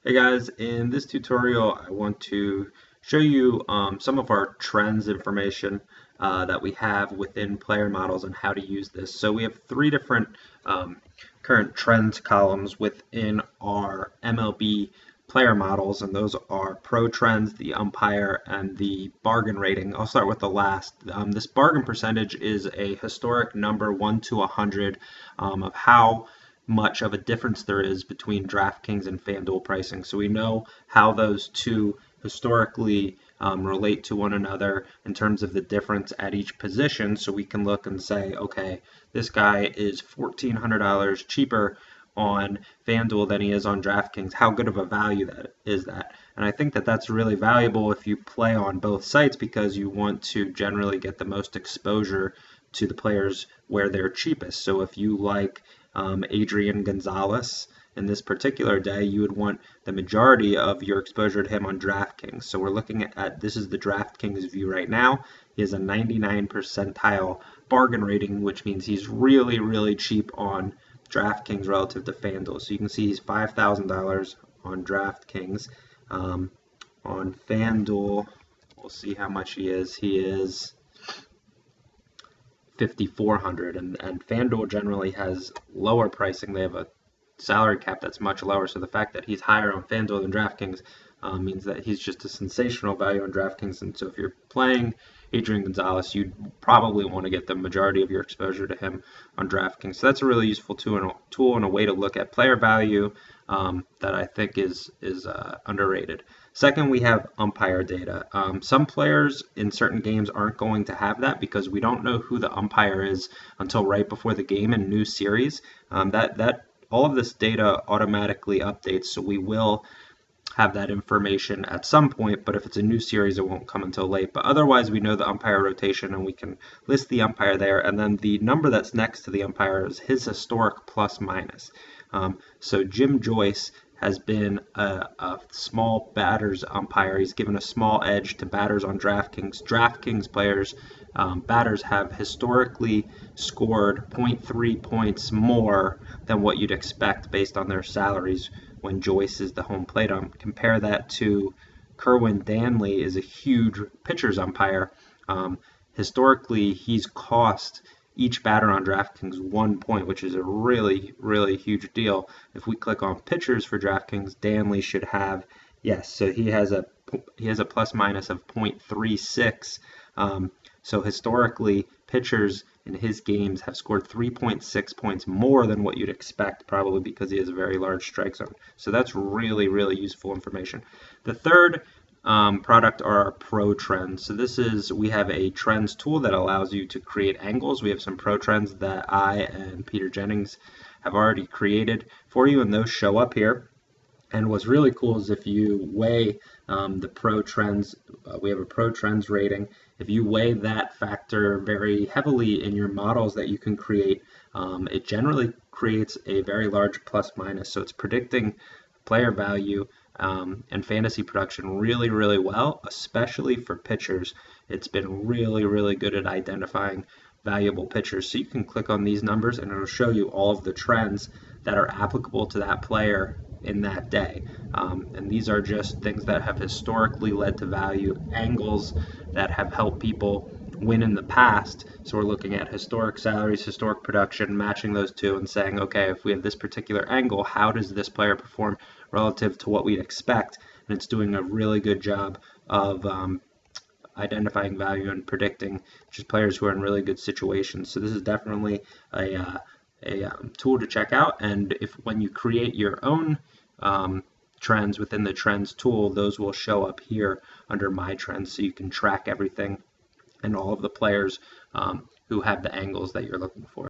Hey guys, in this tutorial I want to show you some of our trends information that we have within player models and how to use this. So we have three different current trends columns within our MLB player models, and those are pro trends, the umpire, and the bargain rating. I'll start with the last. This bargain percentage is a historic number 1 to 100 of how much of a difference there is between DraftKings and FanDuel pricing. So we know how those two historically relate to one another in terms of the difference at each position. So we can look and say, okay, this guy is $1,400 cheaper on FanDuel than he is on DraftKings. How good of a value that is that? And I think that that's really valuable if you play on both sites because you want to generally get the most exposure to the players where they're cheapest. So if you like Adrian Gonzalez in this particular day, you would want the majority of your exposure to him on DraftKings. So we're looking at this is the DraftKings view right now. He has a 99 percentile bargain rating, which means he's really, really cheap on DraftKings relative to FanDuel. So you can see he's $5,000 on DraftKings. On FanDuel, we'll see how much he is. He is 5,400, and FanDuel generally has lower pricing. They have a salary cap that's much lower, so the fact that he's higher on FanDuel than DraftKings means that he's just a sensational value on DraftKings. And so if you're playing Adrian Gonzalez, you'd probably want to get the majority of your exposure to him on DraftKings. So that's a really useful tool and a way to look at player value that I think is underrated. Second, we have umpire data. Some players in certain games aren't going to have that because we don't know who the umpire is until right before the game in new series. All of this data automatically updates, so we will have that information at some point, but if it's a new series, it won't come until late. But otherwise, we know the umpire rotation, and we can list the umpire there, and then the number that's next to the umpire is his historic plus minus. So Jim Joyce has been a small batters umpire. He's given a small edge to batters on DraftKings. DraftKings players, batters have historically scored 0.3 points more than what you'd expect based on their salaries when Joyce is the home plate ump. Compare that to Kerwin Danley is a huge pitchers umpire. Historically, he's cost each batter on DraftKings 1 point, which is a really, really huge deal. If we click on pitchers for DraftKings, Danley should have, yes, so he has a plus minus of 0.36. So historically, pitchers in his games have scored 3.6 points more than what you'd expect, probably because he has a very large strike zone. So that's really, really useful information. The third product are our pro trends. So we have a trends tool that allows you to create angles. We have some pro trends that I and Peter Jennings have already created for you, and those show up here. And what's really cool is if you weigh the pro trends, we have a pro trends rating. If you weigh that factor very heavily in your models that you can create, it generally creates a very large plus minus. So it's predicting player value and fantasy production really, really well, especially for pitchers. It's been really, really good at identifying valuable pitchers. So you can click on these numbers and it'll show you all of the trends that are applicable to that player in that day. And these are just things that have historically led to value, angles that have helped people win in the past. So we're looking at historic salaries, historic production, matching those two and saying, okay, if we have this particular angle, how does this player perform relative to what we'd expect? And it's doing a really good job of identifying value and predicting just players who are in really good situations. So this is definitely a tool to check out. And when you create your own trends within the trends tool, those will show up here under my trends, so you can track everything and all of the players who have the angles that you're looking for.